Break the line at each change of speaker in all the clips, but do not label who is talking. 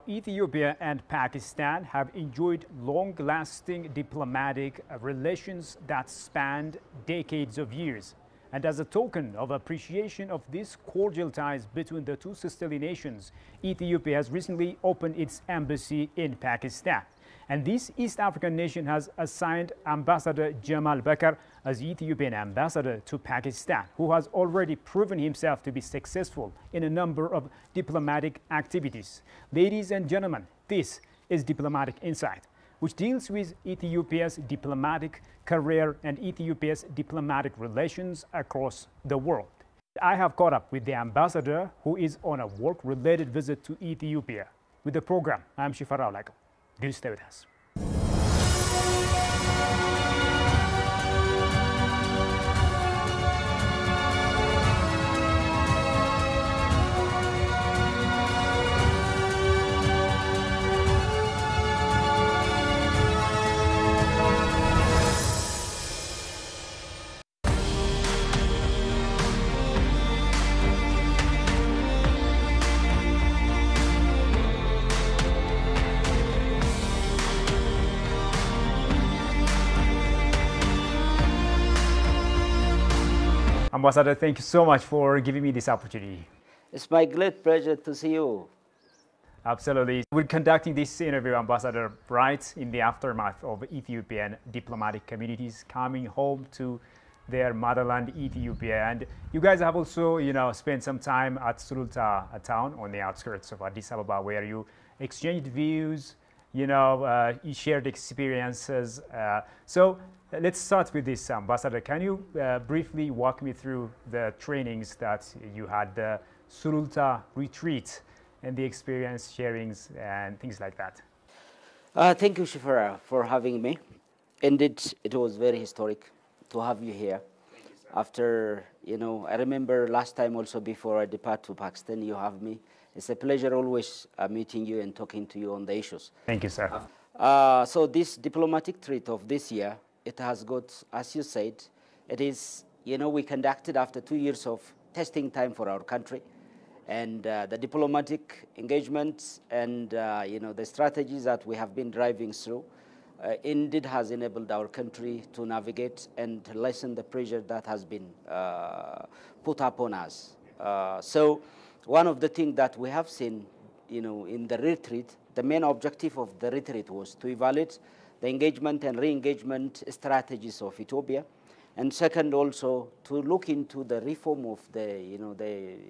Ethiopia and Pakistan have enjoyed long-lasting diplomatic relations that spanned decades of years. And as a token of appreciation of these cordial ties between the two sisterly nations, Ethiopia has recently opened its embassy in Pakistan. And this East African nation has assigned Ambassador Jemal Beker as Ethiopian ambassador to Pakistan, who has already proven himself to be successful in a number of diplomatic activities. Ladies and gentlemen, this is Diplomatic Insight, which deals with Ethiopia's diplomatic career and Ethiopia's diplomatic relations across the world. I have caught up with the ambassador, who is on a work-related visit to Ethiopia. With the program, I'm Shifarao Lako. Do stay with us. Ambassador, thank you so much for giving me this opportunity.
It's my great pleasure to see you.
Absolutely. We're conducting this interview, Ambassador, right in the aftermath of Ethiopian diplomatic communities coming home to their motherland, Ethiopia. And you guys have also, spent some time at Sululta, a town on the outskirts of Addis Ababa, where you exchanged views, you shared experiences. So let's start with this, Ambassador. Can you briefly walk me through the trainings that you had, the Sululta retreat, and the experience sharings and things like that?
Thank you, Shifara, for having me. Indeed, it was very historic to have you here.
Thank you, sir.
After, I remember last time also before I depart to Pakistan, you have me. It's a pleasure always meeting you and talking to you on the issues.
Thank you, sir.
So this diplomatic treat of this year, it has got, as you said, it is, we conducted after 2 years of testing time for our country. And the diplomatic engagements and, the strategies that we have been driving through indeed has enabled our country to navigate and lessen the pressure that has been put upon us. So one of the things that we have seen, in the retreat, the main objective of the retreat was to evaluate the engagement and re-engagement strategies of Ethiopia. And second, also to look into the reform of the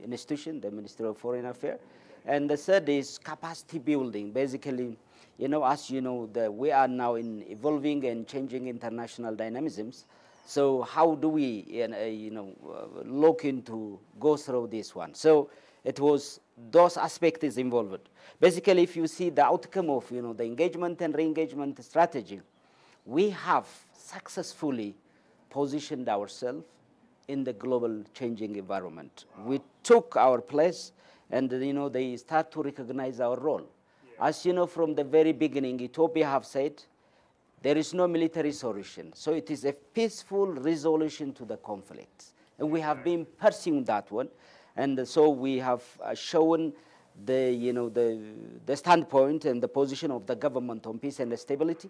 institution, the Ministry of Foreign Affairs. And the third is capacity building. Basically, as you know, we are now in evolving and changing international dynamisms. So how do we, look into, go through this one? So it was those aspects involved. Basically, if you see the outcome of, the engagement and re-engagement strategy, we have successfully positioned ourselves in the global changing environment. We took our place, and they start to recognize our role. Yeah. As you know, from the very beginning, Ethiopia have said there is no military solution. So it is a peaceful resolution to the conflict. And we have been pursuing that one. And so we have shown the standpoint and the position of the government on peace and stability,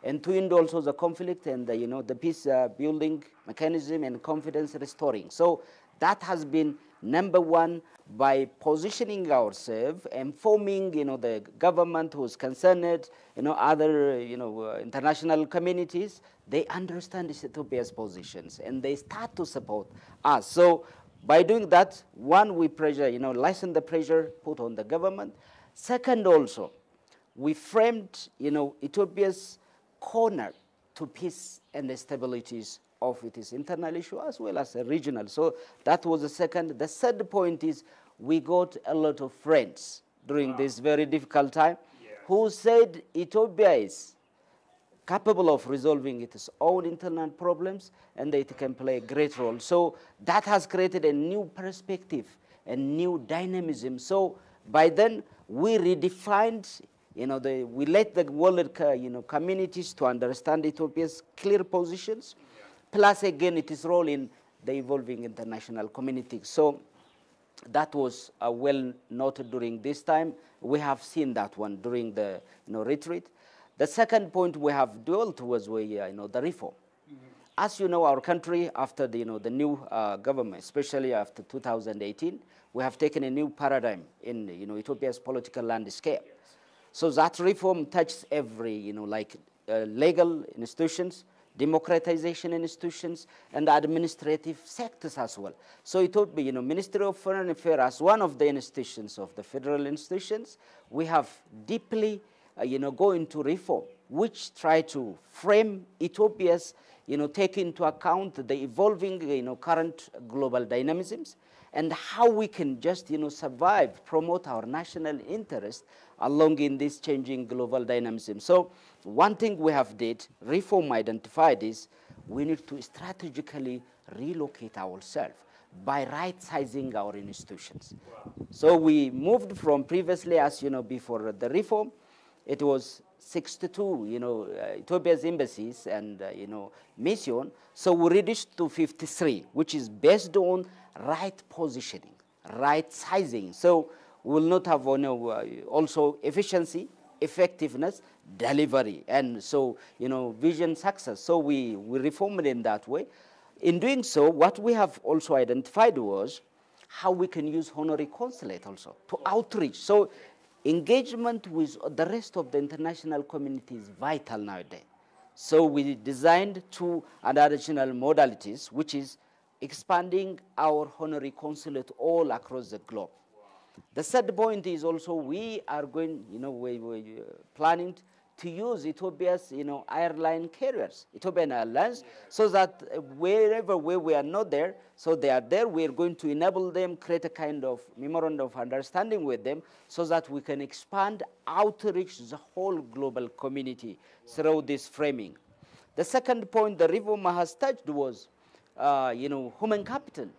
and to end also the conflict and the peace building mechanism and confidence restoring. So that has been number one, by positioning ourselves and forming the government who's concerned, other international communities, they understand Ethiopia's positions and they start to support us. So by doing that, one, we pressure, lessen the pressure put on the government. Second, also, we framed, Ethiopia's corner to peace and the stabilities of its internal issue as well as regional. So that was the second. The third point is we got a lot of friends during this very difficult time who said Ethiopia is capable of resolving its own internal problems and that it can play a great role. So that has created a new perspective, a new dynamism. So by then we redefined, we let the world, communities to understand Ethiopia's clear positions, plus again its role in the evolving international community. So That was well noted during this time. We have seen that one during the retreat. The second point we have dwelt was the reform. As you know, our country, after the new government, especially after 2018, we have taken a new paradigm in Ethiopia's political landscape. So that reform touches every legal institutions, democratization institutions, and administrative sectors as well. So it would be, Ministry of Foreign Affairs as one of the institutions of the federal institutions, we have deeply, go into reform, which try to frame Ethiopia's, take into account the evolving, current global dynamisms, and how we can just, survive, promote our national interest along in this changing global dynamism. So one thing we have did, reform identified, is we need to strategically relocate ourselves by right-sizing our institutions. Wow. So we moved from previously, as before the reform, it was 62, Ethiopia's embassies and, mission. So we reduced to 53, which is based on right positioning, right sizing. So we will not have also efficiency, effectiveness, delivery, and so, vision success. So we reformed in that way. In doing so, what we have also identified was how we can use honorary consulate also to outreach. So engagement with the rest of the international community is vital nowadays. So we designed two additional modalities, which is expanding our honorary consulate all across the globe. The third point is also we are going, we're planning to use Ethiopia's, airline carriers, Ethiopian Airlines, so that wherever we are not there, so they are there, we are going to enable them, create a kind of memorandum of understanding with them, so that we can expand, outreach the whole global community through this framing. The second point the reform has touched was, human capital.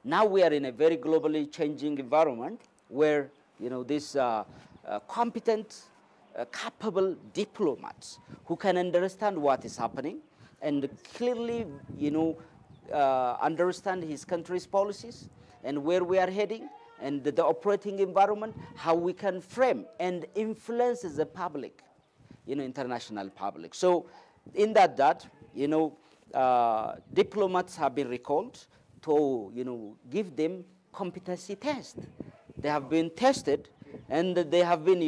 Now we are in a very globally changing environment where, these competent, capable diplomats who can understand what is happening and clearly, understand his country's policies and where we are heading and the operating environment, how we can frame and influence the public, international public. So in that, diplomats have been recalled to, give them competency test. They have been tested, and they have been,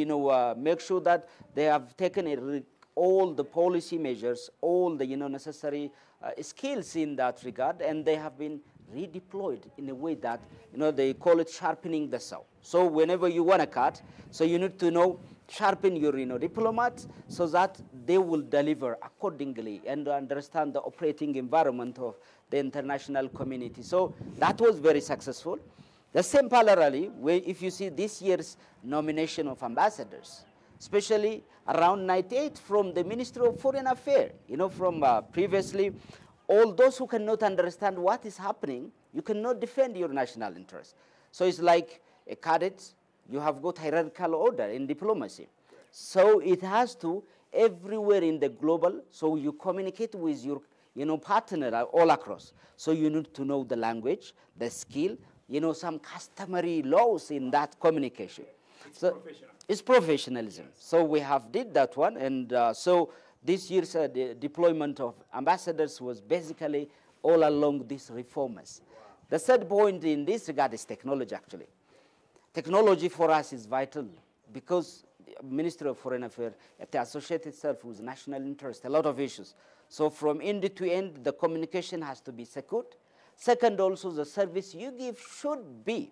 make sure that they have taken all the policy measures, all the, necessary skills in that regard, and they have been redeployed in a way that, they call it sharpening the saw. So whenever you want to cut, so you need to sharpen your, diplomats so that they will deliver accordingly and understand the operating environment of the international community. So that was very successful. The same parallelly, if you see this year's nomination of ambassadors, especially around 98 from the Ministry of Foreign Affairs, from previously, all those who cannot understand what is happening, you cannot defend your national interest. So it's like a cadet, you have got hierarchical order in diplomacy. So it has to, everywhere in the global, so you communicate with your partner all across. So you need to know the language, the skill, some customary laws in that communication. It's professionalism. So we have did that one, and so this year's deployment of ambassadors was basically all along these reformers. Wow. The third point in this regard is technology, actually. Technology for us is vital because the Ministry of Foreign Affairs associates itself with national interest, a lot of issues. So from end to end, the communication has to be secured. Second, also, the service you give should be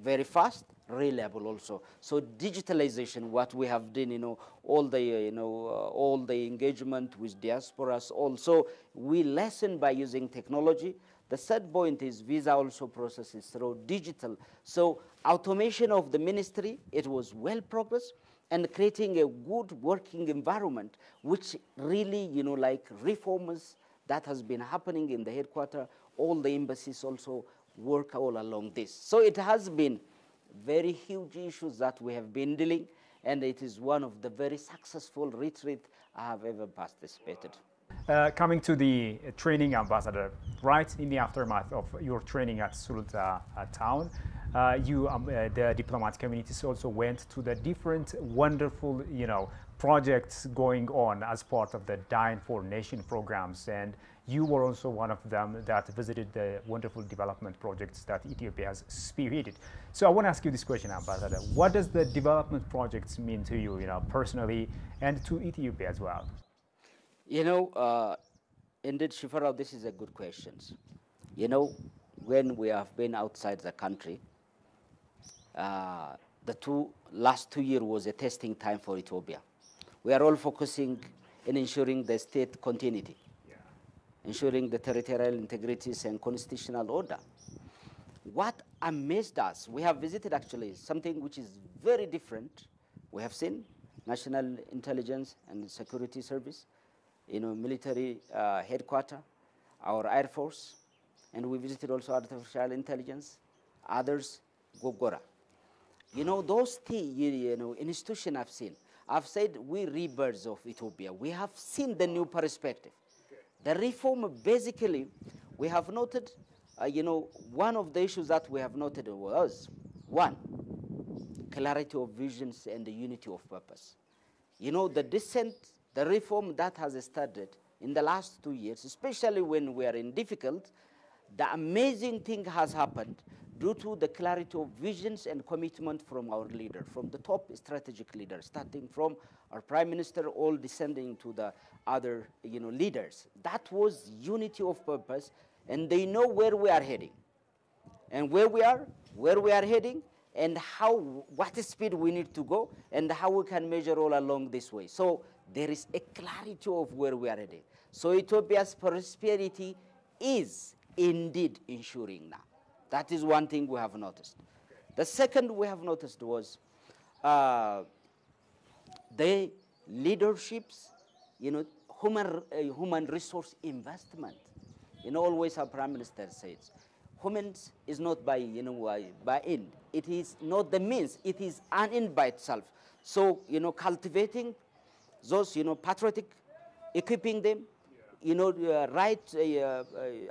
very fast, reliable also. So digitalization, what we have done, all the engagement with diasporas also, we lessen by using technology. The third point is visa also processes through digital. So automation of the ministry, it was well progressed, and creating a good working environment, which really, like reforms that has been happening in the headquarters, all the embassies also work all along this. So it has been very huge issues that we have been dealing, and it is one of the very successful retreats I have ever participated.
Coming to the training, ambassador, right in the aftermath of your training at Sulta town, the diplomat communities also went to the different wonderful, projects going on as part of the Dine for Nation programs, and you were also one of them that visited the wonderful development projects that Ethiopia has spearheaded. So I want to ask you this question, ambassador: what does the development projects mean to you, personally, and to Ethiopia as well?
Indeed, Shifarao, this is a good question. When we have been outside the country, the last 2 years was a testing time for Ethiopia. We are all focusing in ensuring the state continuity, ensuring the territorial integrities and constitutional order. What amazed us, we have visited actually something which is very different. We have seen National Intelligence and Security Service, military headquarters, our Air Force, and we visited also artificial intelligence, others, Gogora. Those institutions I've seen. I've said we rebirths of Ethiopia. We have seen the new perspective. The reform, basically, we have noted, one of the issues that we have noted was, one, clarity of visions and the unity of purpose. The reform that has started in the last 2 years, especially when we are in difficult, the amazing thing has happened due to the clarity of visions and commitment from our leader, from the top strategic leaders, starting from our Prime Minister, all descending to the other leaders. That was unity of purpose, and they know where we are heading, and where we are heading, and what speed we need to go, and how we can measure all along this way. So there is a clarity of where we are heading. So Ethiopia's prosperity is indeed ensuring now. That is one thing we have noticed. The second we have noticed was the leadership's, human resource investment. Always our Prime Minister says, humans is not by end. It is not the means. It is an end by itself. So cultivating those patriotic, equipping them,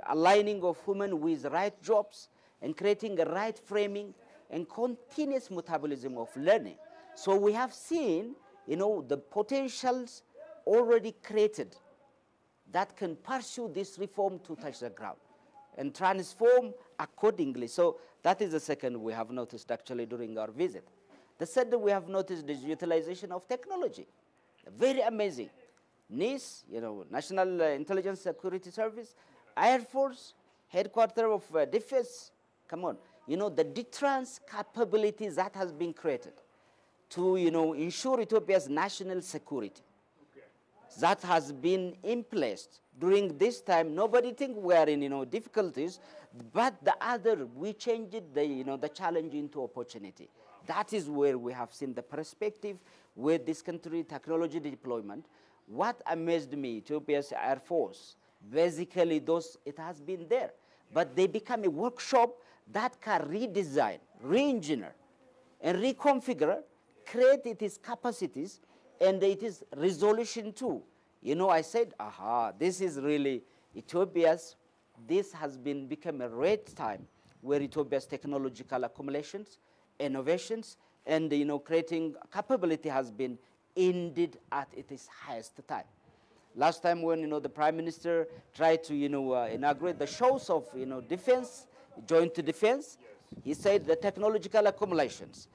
aligning of human with right jobs, and creating a right framing and continuous metabolism of learning. So we have seen, the potentials already created that can pursue this reform to touch the ground and transform accordingly. So that is the second we have noticed actually during our visit. The third we have noticed is utilization of technology. Very amazing. NIS, National Intelligence Security Service, Air Force, headquarters of defense. Come on, the deterrence capabilities that has been created to, ensure Ethiopia's national security. Okay. That has been in place during this time. Nobody think we are in, difficulties, but we changed the challenge into opportunity. Wow. That is where we have seen the perspective with this country technology deployment. What amazed me, Ethiopia's Air Force, basically it has been there, but they become a workshop that can redesign, re-engineer, and reconfigure, create its capacities, and it is resolution too. I said, this is really Ethiopia's, this has become a red time where Ethiopia's technological accumulations, innovations, and creating capability has been indeed at its highest time. Last time when the Prime Minister tried to inaugurate the shows of defense, joint defense, yes. He said the technological accumulations,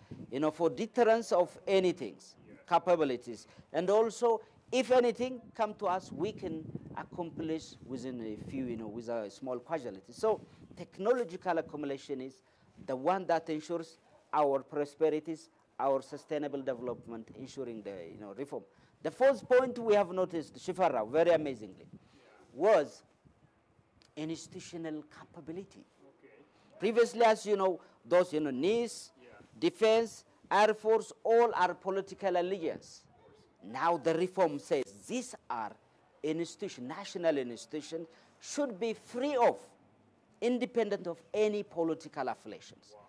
for deterrence of anything, yeah. Capabilities, and also if anything come to us, we can accomplish within a few, with a small casualty. So technological accumulation is the one that ensures our prosperities, our sustainable development, ensuring the reform. The fourth point we have noticed, Shifara, very amazingly, was institutional capability. Okay. Previously, as those NIS, yeah. Defense, Air Force, all are political allegiance. Now the reform says these are institutions, national institutions, should be free of, independent of any political affiliations. Wow.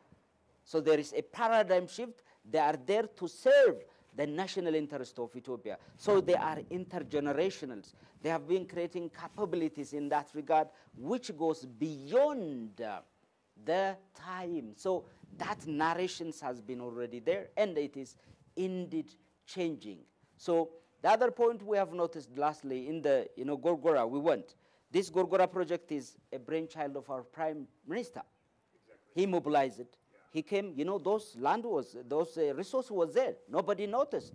So there is a paradigm shift. They are there to serve the national interest of Ethiopia. So they are intergenerational. They have been creating capabilities in that regard, which goes beyond the time. So that narrations has been already there, and it is indeed changing. So the other point we have noticed lastly in the Gorgora we went. This Gorgora project is a brainchild of our Prime Minister. Exactly. He mobilized it. Yeah. He came, those resources was there. Nobody noticed.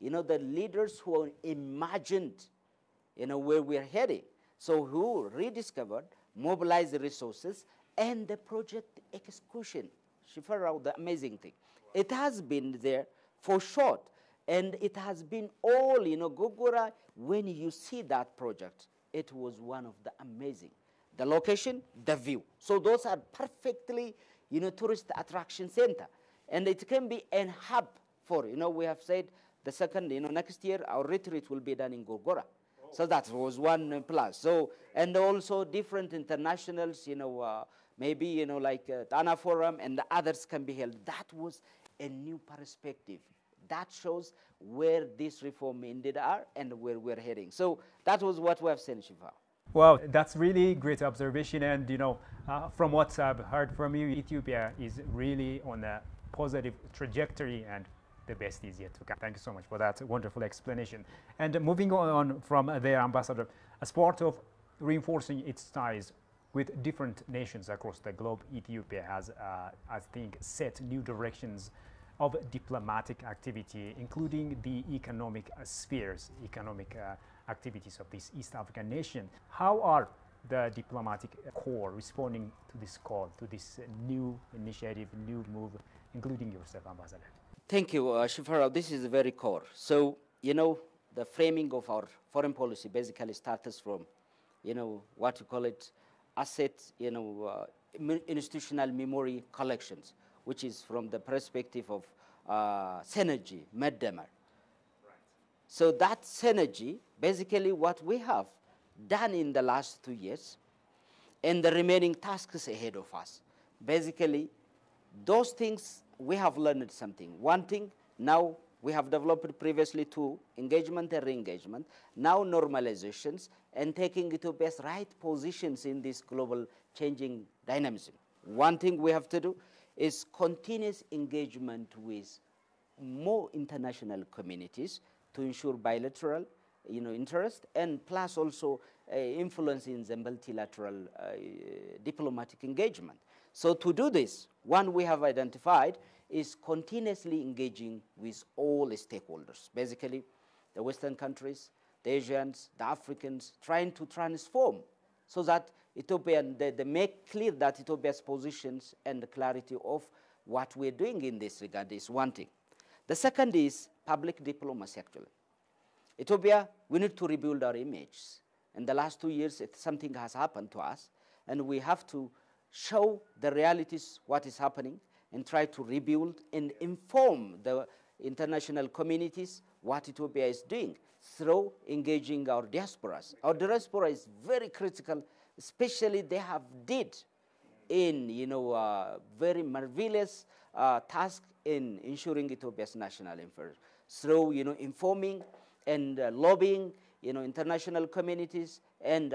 The leaders who imagined, where we're heading. So who rediscovered, mobilized the resources, and the project execution. Shifarao, the amazing thing. Wow. It has been there for short, and it has been all, Gorgora, when you see that project, it was one of the amazing. The location, the view. So those are perfectly, tourist attraction center. And it can be a hub for, we have said the second, next year our retreat will be done in Gorgora. Oh. So that was one plus. So, and also different internationals, maybe, like Tana Forum and the others can be held. That was a new perspective. That shows where this reform indeed are and where we're heading. So that was what we have seen, Shiva.
Wow, that's really great observation. And, from what I've heard from you, Ethiopia is really on a positive trajectory, and the best is yet to come. Thank you so much for that wonderful explanation. And moving on from there, Ambassador, as part of reinforcing its ties with different nations across the globe, Ethiopia has, I think, set new directions of diplomatic activity, including the economic spheres, economic activities of this East African nation. How are the diplomatic corps responding to this call, to this new initiative, new move, including yourself, Ambassador?
Thank you, Shifarao. This is very core. So, the framing of our foreign policy basically starts from, what you call it, asset, institutional memory collections, which is from the perspective of synergy, Meddemar. Right. So that synergy, basically what we have done in the last 2 years, and the remaining tasks ahead of us. Basically, those things, we have learned something. One thing, now we have developed previously to engagement and re-engagement, now normalizations, and taking Ethiopia's right positions in this global changing dynamism. One thing we have to do is continuous engagement with more international communities to ensure bilateral, interest, and plus also influence in the multilateral diplomatic engagement. So to do this, one we have identified is continuously engaging with all stakeholders, basically the Western countries, the Asians, the Africans, trying to transform so that Ethiopia, they make clear that Ethiopia's positions and the clarity of what we're doing in this regard is one thing. The second is public diplomacy, actually. Ethiopia, we need to rebuild our image. In the last 2 years, something has happened to us, and we have to show the realities, what is happening, and try to rebuild and inform the international communities what Ethiopia is doing through engaging our diasporas. Our diaspora is very critical, especially they have did in, very marvelous task in ensuring Ethiopia's national interest through, informing and lobbying, international communities and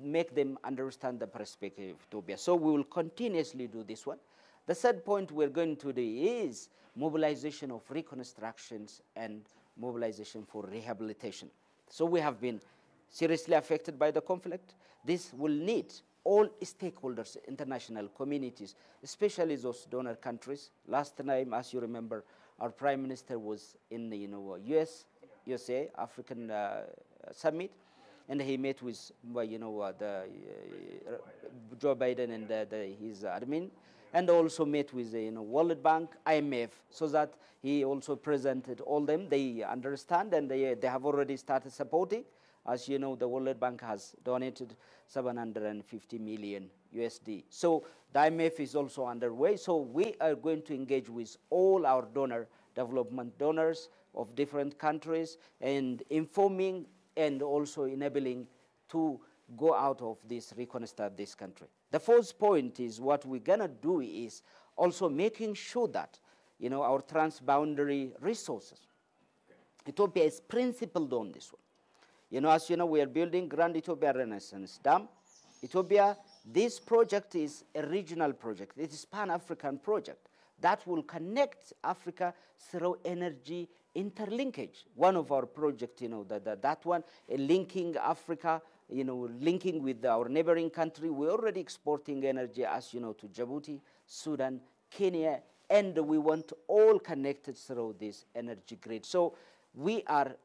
make them understand the perspective of Ethiopia. So we will continuously do this one. The third point we're going to do is mobilization of reconstructions and mobilization for rehabilitation. So we have been seriously affected by the conflict. This will need all stakeholders, international communities, especially those donor countries. Last time, as you remember, our Prime Minister was in the USA, African Summit, and he met with Joe Biden and his admin, and also met with the World Bank, IMF, so that he also presented all them. They understand and they have already started supporting. As you know, the World Bank has donated 750 million USD. So the IMF is also underway. So we are going to engage with all our development donors of different countries and informing and also enabling to go out of this, reconstruct this country. The fourth point is what we're going to do is also making sure that, our transboundary resources, Ethiopia is principled on this one. As you know, we are building Grand Ethiopia Renaissance Dam. Ethiopia, this project is a regional project. It is Pan-African project that will connect Africa through energy interlinkage. One of our projects, that one, linking Africa, linking with our neighboring country. We're already exporting energy, as you know, to Djibouti, Sudan, Kenya, and we want all connected through this energy grid. So we are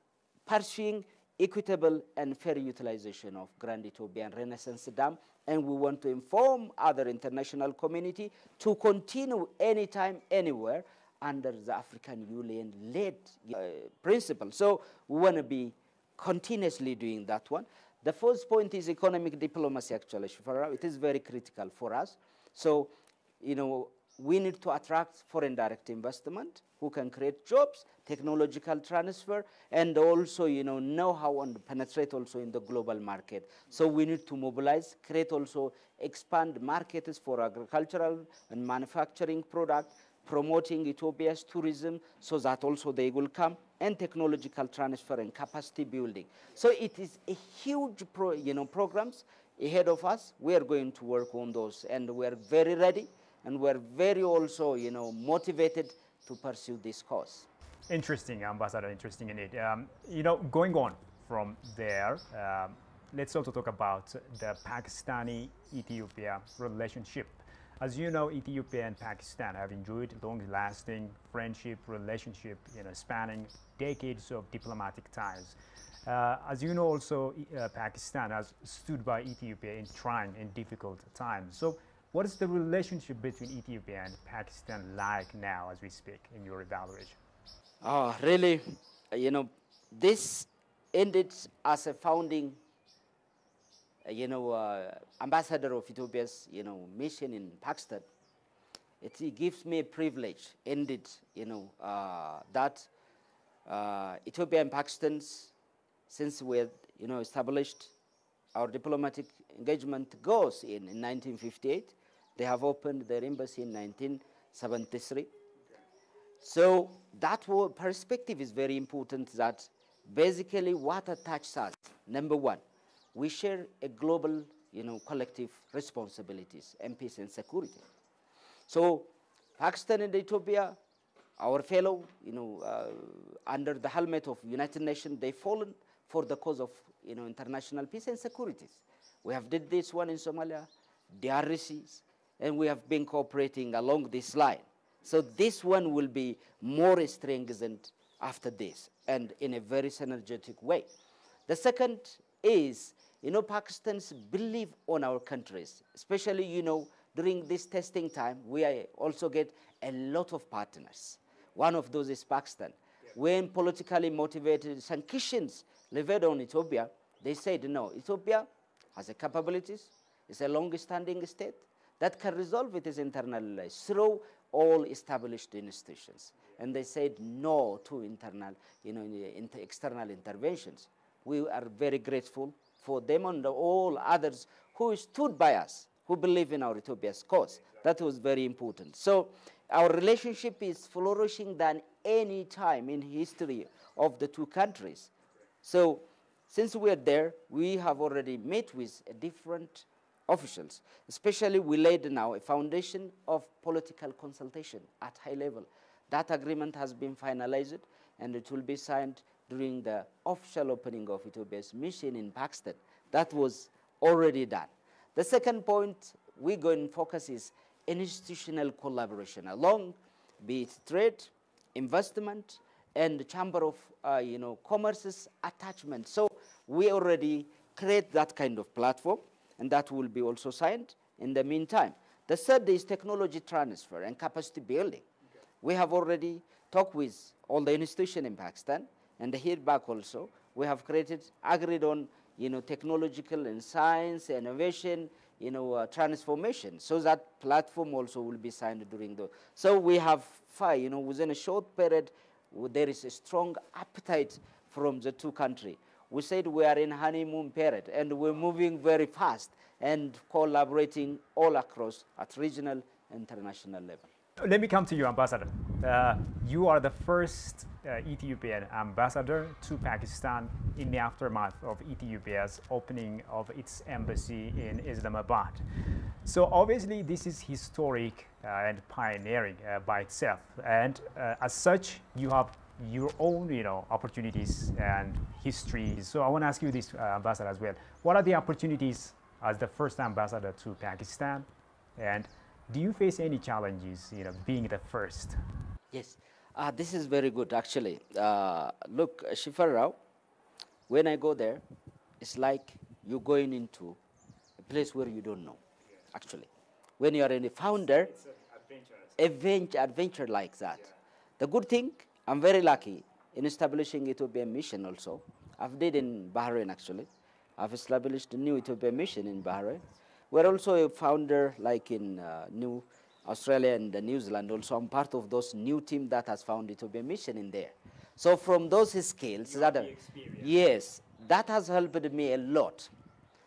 pursuing equitable and fair utilization of Grand Ethiopian Renaissance Dam, and we want to inform other international community to continue anytime, anywhere, under the African Union-led principle. So we want to be continuously doing that one. The first point is economic diplomacy, actually. It is very critical for us. So, we need to attract foreign direct investment who can create jobs, technological transfer, and also, know-how and penetrate also in the global market. So we need to mobilize, create also, expand markets for agricultural and manufacturing product, promoting Ethiopia's tourism so that also they will come, and technological transfer and capacity building. So it is a huge programs ahead of us. We are going to work on those, and we are very ready, and we are very also, motivated to pursue this cause.
Interesting, Ambassador, interesting indeed. Going on from there, let's also talk about the Pakistani-Ethiopia relationship. As you know, Ethiopia and Pakistan have enjoyed long-lasting friendship relationship, spanning decades of diplomatic ties. As you know, also, Pakistan has stood by Ethiopia in trying and difficult times. So what is the relationship between Ethiopia and Pakistan like now as we speak, in your evaluation?
Really, this ended as a founding ambassador of Ethiopia's, mission in Pakistan. It gives me a privilege, indeed, that Ethiopia and Pakistan, since we had, established our diplomatic engagement goes in 1958, they have opened their embassy in 1973. So that perspective is very important, that basically what attaches us, number one, we share a global, collective responsibilities and peace and security. So Pakistan and Ethiopia, our fellow, under the helmet of United Nations, they fallen for the cause of, international peace and security. We have did this one in Somalia, DRCs, and we have been cooperating along this line. So this one will be more strengthened after this, and in a very synergetic way. The second is, Pakistan's believe on our countries, especially, during this testing time, we also get a lot of partners. One of those is Pakistan. When politically motivated sanctions levied on Ethiopia, they said, no, Ethiopia has the capabilities, it's a long-standing state that can resolve its internal life through all established institutions. And they said no to internal, external interventions. We are very grateful for them and all others who stood by us, who believe in our Ethiopia's cause. That was very important. So our relationship is flourishing than any time in history of the two countries. So since we are there, we have already met with different officials. Especially, we laid now a foundation of political consultation at high level. That agreement has been finalized, and it will be signed during the official opening of Ethiopia's mission in Pakistan. That was already done. The second point we're going to focus is institutional collaboration along, be it trade, investment, and the Chamber of Commerce's attachment. So we already create that kind of platform, and that will be also signed in the meantime. The third is technology transfer and capacity building. Okay. We have already talked with all the institutions in Pakistan, and here back also, we have agreed on, technological and science, innovation, transformation. So that platform also will be signed during the. So we have within a short period, there is a strong appetite from the two countries. We said we are in honeymoon period, and we're moving very fast and collaborating all across at regional, international level.
Let me come to you, Ambassador. You are the first Ethiopian ambassador to Pakistan in the aftermath of Ethiopia's opening of its embassy in Islamabad. So obviously this is historic and pioneering by itself, and as such you have your own opportunities and history. So I want to ask you this, ambassador, as well. What are the opportunities as the first ambassador to Pakistan, and do you face any challenges being the first?
Yes, this is very good actually. Look, Shifarao, when I go there, it's like you're going into a place where you don't know, actually. When you are a founder, it's an adventure like that. Yeah. The good thing, I'm very lucky in establishing Ethiopian mission also. I've did in Bahrain actually. I've established a new Ethiopian mission in Bahrain. We're also a founder like in New Australia and New Zealand also. I'm part of those new team that has found Ethiopian mission in there. So from those skills, yes, that has helped me a lot.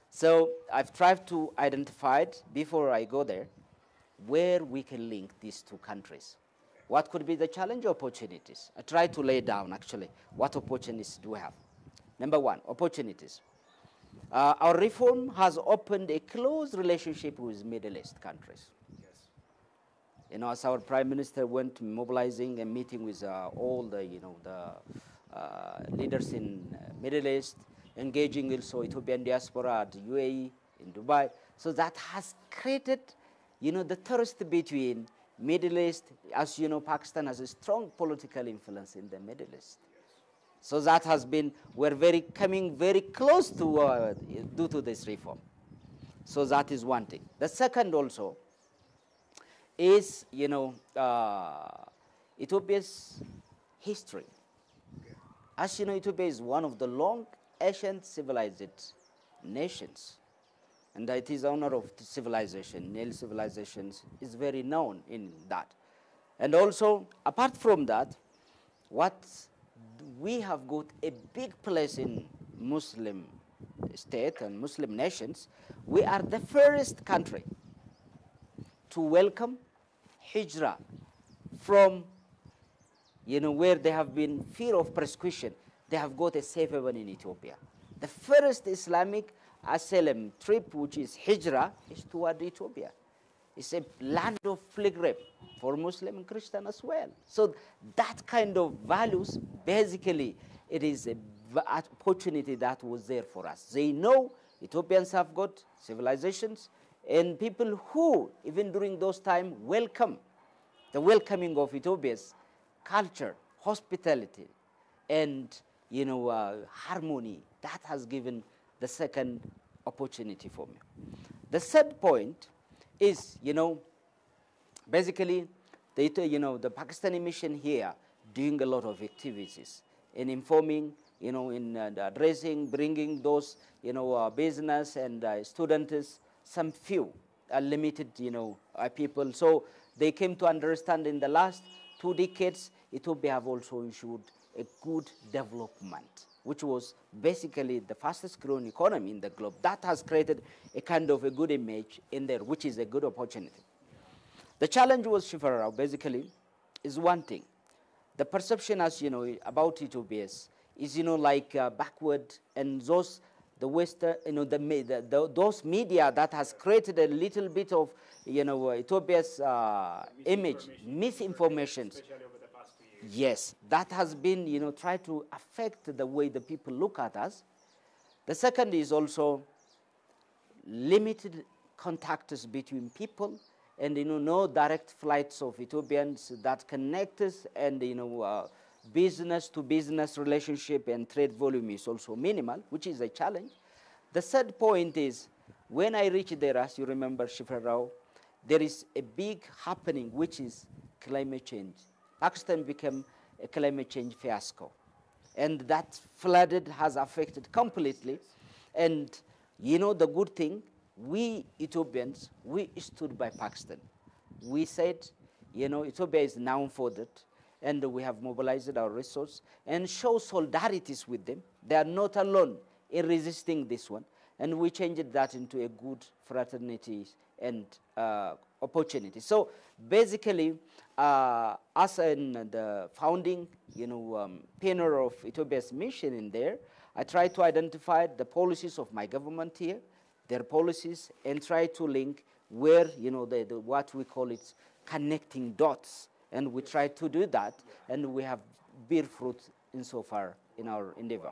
So I've tried to identify before I go there where we can link these two countries. What could be the challenge opportunities? I try to lay down actually what opportunities do we have. Number one, opportunities. Our reform has opened a close relationship with Middle East countries. Yes. As our Prime Minister went mobilizing and meeting with all the, leaders in Middle East, engaging also Ethiopian diaspora at UAE, in Dubai. So that has created, the trust between Middle East. As you know, Pakistan has a strong political influence in the Middle East. So that has been, we're coming very close to, due to this reform. So that is one thing. The second also is, Ethiopia's history. As you know, Ethiopia is one of the long, ancient civilized nations. And it is honor of civilization. Nile civilizations is very known in that. And also, apart from that, we have got a big place in Muslim state and Muslim nations. We are the first country to welcome hijrah from, where they have been fear of persecution. They have got a safe haven in Ethiopia. The first Islamic asylum trip, which is hijrah, is toward Ethiopia. It's a land of pilgrim for Muslim and Christian as well. So that kind of values, basically, it is an opportunity that was there for us. They know Ethiopians have got civilizations, and people who, even during those times, the welcoming of Ethiopia's culture, hospitality, and harmony. That has given the second opportunity for me. The third point is, basically, the Pakistani mission here doing a lot of activities in informing, in addressing, bringing those, business and students, some few limited, people. So they came to understand in the last 2 decades, Ethiopia have also ensured a good development, which was basically the fastest growing economy in the globe. That has created a kind of a good image in there, which is a good opportunity. The challenge was, Shifarao, basically, is one thing. The perception, as you know, about Ethiopia is, like backward, and the Western, those media that has created a little bit of, Ethiopia's image, misinformation. Yes, that has been, try to affect the way the people look at us. The second is also limited contacts between people, and, no direct flights of Ethiopians that connect us, and, business-to-business relationship and trade volume is also minimal, which is a challenge. The third point is, when I reached there, as you remember, Shifarao, there is a big happening, which is climate change. Pakistan became a climate change fiasco. And that flooded has affected completely. And the good thing, we Ethiopians, we stood by Pakistan. We said, Ethiopia is now funded, and we have mobilized our resources and show solidarities with them. They are not alone in resisting this one. And we changed that into a good fraternity and opportunities. So basically, as in the founding, pioneer of Ethiopia's mission in there, I try to identify the policies of my government here, their policies, and try to link where, what we call it, connecting dots. And we try to do that, and we have bear fruit insofar in our endeavor.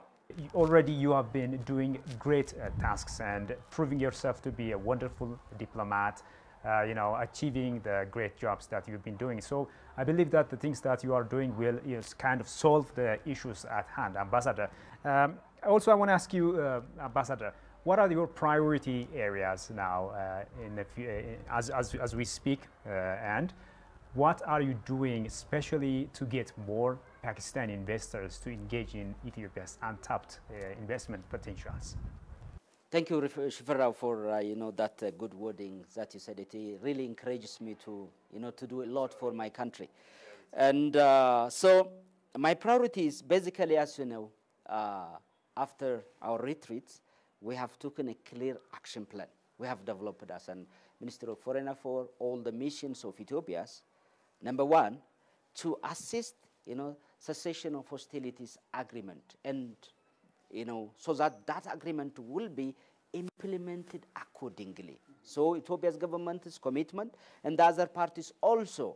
Already you have been doing great tasks and proving yourself to be a wonderful diplomat, achieving the great jobs that you've been doing. So I believe that the things that you are doing will kind of solve the issues at hand, Ambassador. Also, I want to ask you, Ambassador, what are your priority areas now as we speak, and what are you doing especially to get more Pakistani investors to engage in Ethiopia's untapped investment potentials?
Thank you, Shifarao, for that good wording that you said. It really encourages me to do a lot for my country. And so my priority is basically, as you know, after our retreats, we have taken a clear action plan. We have developed as an Minister of Foreign Affairs all the missions of Ethiopia's. Number one, to assist, cessation of hostilities agreement, and, so that agreement will be implemented accordingly. So Ethiopia's government's commitment, and the other parties also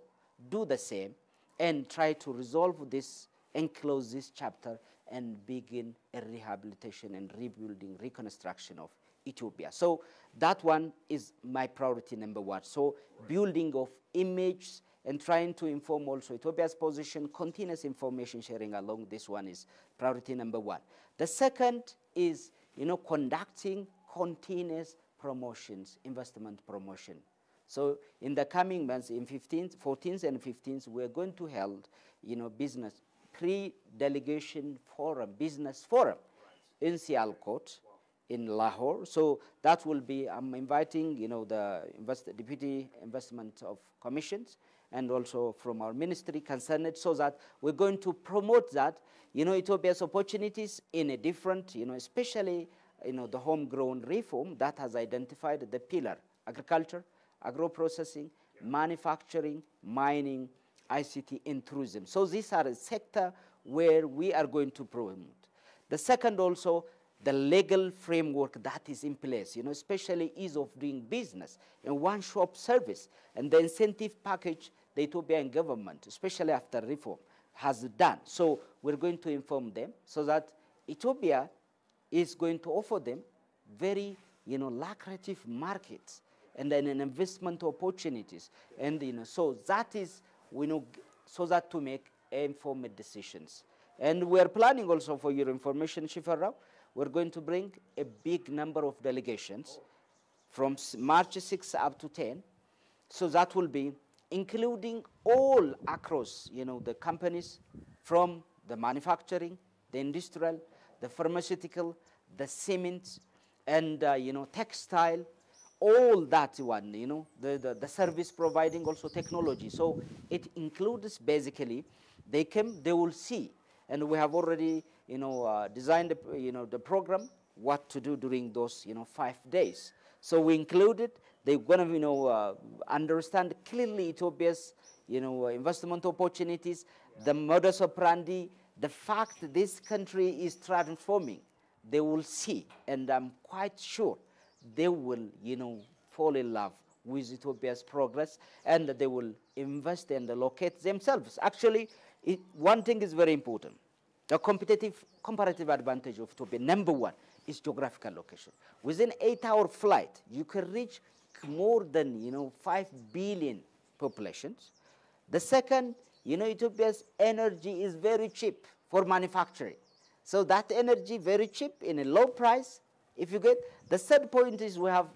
do the same, and try to resolve this and close this chapter and begin a rehabilitation and rebuilding, reconstruction of Ethiopia. So that one is my priority number one. So building of image and trying to inform also Ethiopia's position, continuous information sharing along this one is priority number one. The second is, conducting continuous promotions, investment promotion. So in the coming months, in 14th and 15th, we're going to hold, business pre-delegation forum, business forum in Sialkot, in Lahore. So that will be, I'm inviting, the Deputy Investment of Commissions and also from our ministry concerned, so that we're going to promote that, Ethiopia's opportunities in a different, especially, the homegrown reform that has identified the pillar, agriculture, agro-processing, manufacturing, mining, ICT, and tourism. So these are a sector where we are going to promote. The second also, the legal framework that is in place, especially ease of doing business and one-shop service, and the incentive package the Ethiopian government, especially after reform, has done. So we're going to inform them so that Ethiopia is going to offer them very, lucrative markets and then investment opportunities. And, so that is, so that to make informed decisions. And we're planning also, for your information, Shifarao, we're going to bring a big number of delegations from March 6 up to 10. So that will be including all across, the companies from the manufacturing, the industrial, the pharmaceutical, the cement, and, textile, all that one, the service providing also technology. So it includes basically, they will see. And we have already, designed, the program, what to do during those, 5 days. So we included, they're going to, understand clearly Ethiopia's, investment opportunities, the modus operandi, the fact this country is transforming. They will see, and I'm quite sure they will, fall in love with Ethiopia's progress, and they will invest and locate themselves. Actually, one thing is very important. The comparative advantage of Ethiopia, number one, is geographical location. Within 8-hour flight, you can reach more than, 5 billion populations. The second, Ethiopia's energy is very cheap for manufacturing. So that energy very cheap in a low price, if you get. The third point is we have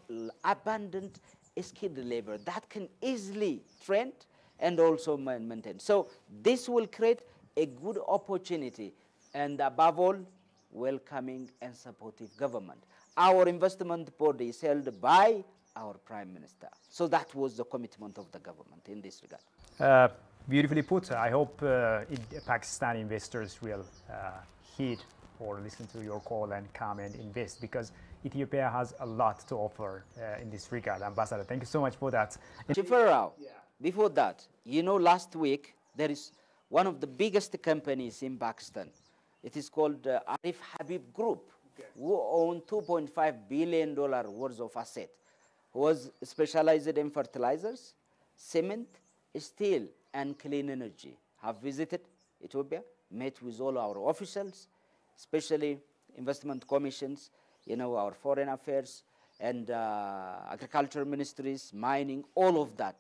abundant skilled labor that can easily train and also maintain. So this will create a good opportunity, and above all, welcoming and supportive government. Our investment board is held by our Prime Minister. So that was the commitment of the government in this regard.
Beautifully put. I hope Pakistani investors will heed for listening to your call and come and invest, because Ethiopia has a lot to offer in this regard. Ambassador, thank you so much for that.
Shifarao, before that, you know, last week there is one of the biggest companies in Pakistan. It is called Arif Habib Group, who own $2.5 billion worth of asset, who was specialized in fertilizers, cement, steel, and clean energy. Have visited Ethiopia, met with all our officials, especially investment commissions, you know, our foreign affairs and agriculture ministries, mining, all of that.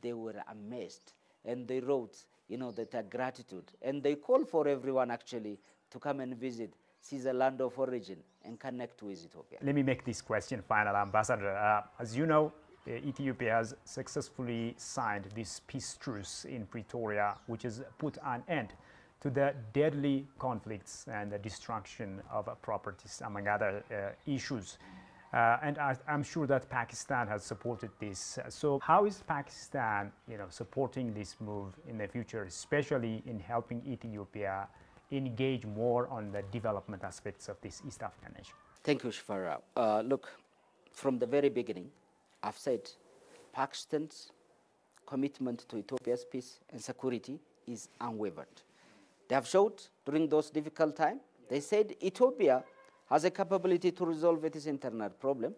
They were amazed, and they wrote, you know, their gratitude, and they call for everyone actually to come and visit, see the land of origin, and connect with Ethiopia.
Let me make this question final, Ambassador. As you know, Ethiopia has successfully signed this peace truce in Pretoria, which has put an end to the deadly conflicts and the destruction of properties, among other issues. And I'm sure that Pakistan has supported this. So how is Pakistan, you know, supporting this move in the future, especially in helping Ethiopia engage more on the development aspects of this East African nation?
Thank you, Shafara. Look, from the very beginning, I've said Pakistan's commitment to Ethiopia's peace and security is unwavered. They have showed during those difficult times, they said Ethiopia has a capability to resolve its internal problem,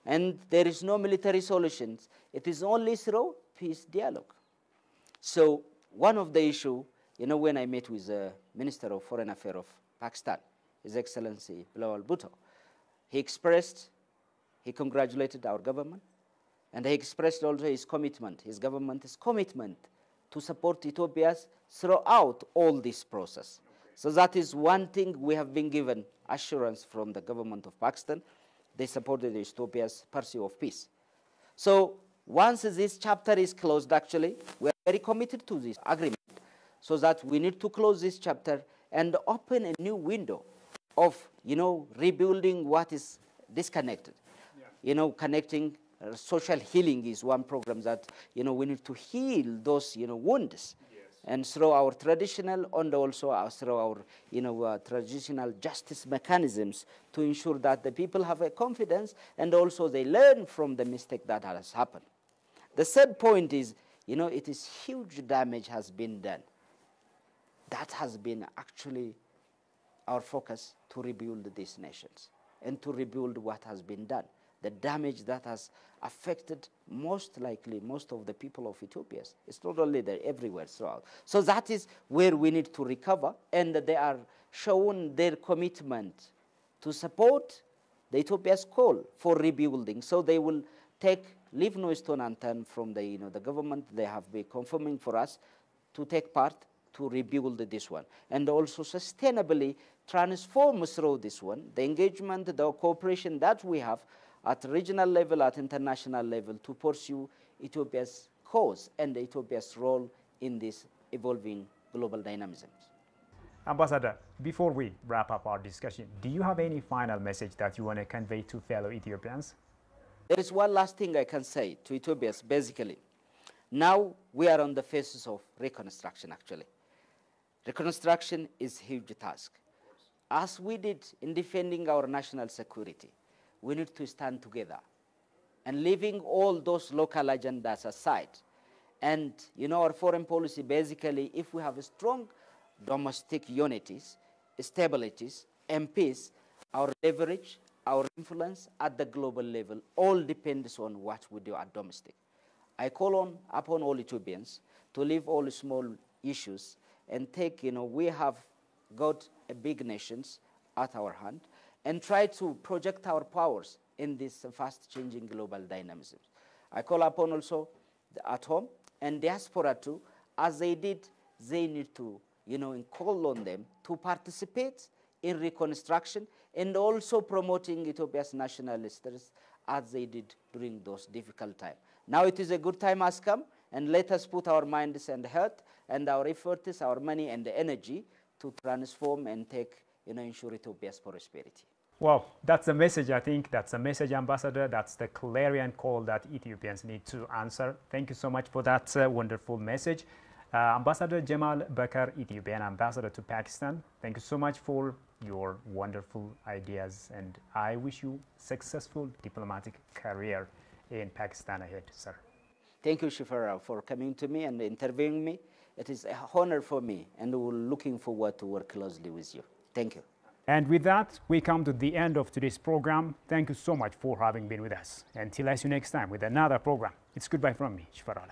and there is no military solutions. It is only through peace dialogue. So one of the issues, you know, when I met with the Minister of Foreign Affairs of Pakistan, His Excellency Bilawal Bhutto, he congratulated our government, and he expressed also his commitment, his government's commitment to support Ethiopia throughout all this process. So that is one thing we have been given assurance from the government of Pakistan. They supported Ethiopia's pursuit of peace. So once this chapter is closed, actually, we are very committed to this agreement, so that we need to close this chapter and open a new window of, you know, rebuilding what is disconnected. Yeah. You know, connecting social healing is one program that, you know, we need to heal those, you know, wounds. Yes. And through our traditional and also through our, you know, traditional justice mechanisms to ensure that the people have a confidence and also they learn from the mistake that has happened. The third point is, you know, it is huge damage has been done. That has been actually our focus to rebuild these nations and to rebuild what has been done. The damage that has affected most likely most of the people of Ethiopia. It's not only there, everywhere throughout. So that is where we need to recover, and they are shown their commitment to support the Ethiopia's call for rebuilding. So they will leave no stone unturned from the, you know, the government. They have been confirming for us to take part to rebuild this one, and also sustainably transform through this one, the engagement, the cooperation that we have at regional level, at international level, to pursue Ethiopia's cause and Ethiopia's role in this evolving global dynamism.
Ambassador, before we wrap up our discussion, do you have any final message that you want to convey to fellow Ethiopians?
There is one last thing I can say to Ethiopians, basically. Now we are on the phases of reconstruction, actually. Reconstruction is a huge task. As we did in defending our national security, we need to stand together and leaving all those local agendas aside. And, you know, our foreign policy, basically, if we have a strong domestic unities, stabilities, and peace, our leverage, our influence at the global level all depends on what we do at domestic. I call upon all Ethiopians to leave all small issues and take, you know, we have got a big nations at our hand, and try to project our powers in this fast-changing global dynamism. I call upon also at home and diaspora too, as they did, they need to, you know, call on them to participate in reconstruction and also promoting Ethiopia's national interests as they did during those difficult times. Now it is a good time has come, and let us put our minds and heart and our efforts, our money and energy to transform and take, you know, ensure Ethiopia's prosperity.
Well, that's the message. I think that's the message, Ambassador. That's the clarion call that Ethiopians need to answer. Thank you so much for that wonderful message. Ambassador Jemal Beker, Ethiopian ambassador to Pakistan, thank you so much for your wonderful ideas, and I wish you successful diplomatic career in Pakistan ahead, sir.
Thank you, Shifara, for coming to me and interviewing me. It is an honor for me, and we're looking forward to work closely with you. Thank you.
And with that, we come to the end of today's program. Thank you so much for having been with us. Until I see you next time with another program, it's goodbye from me, Shifara.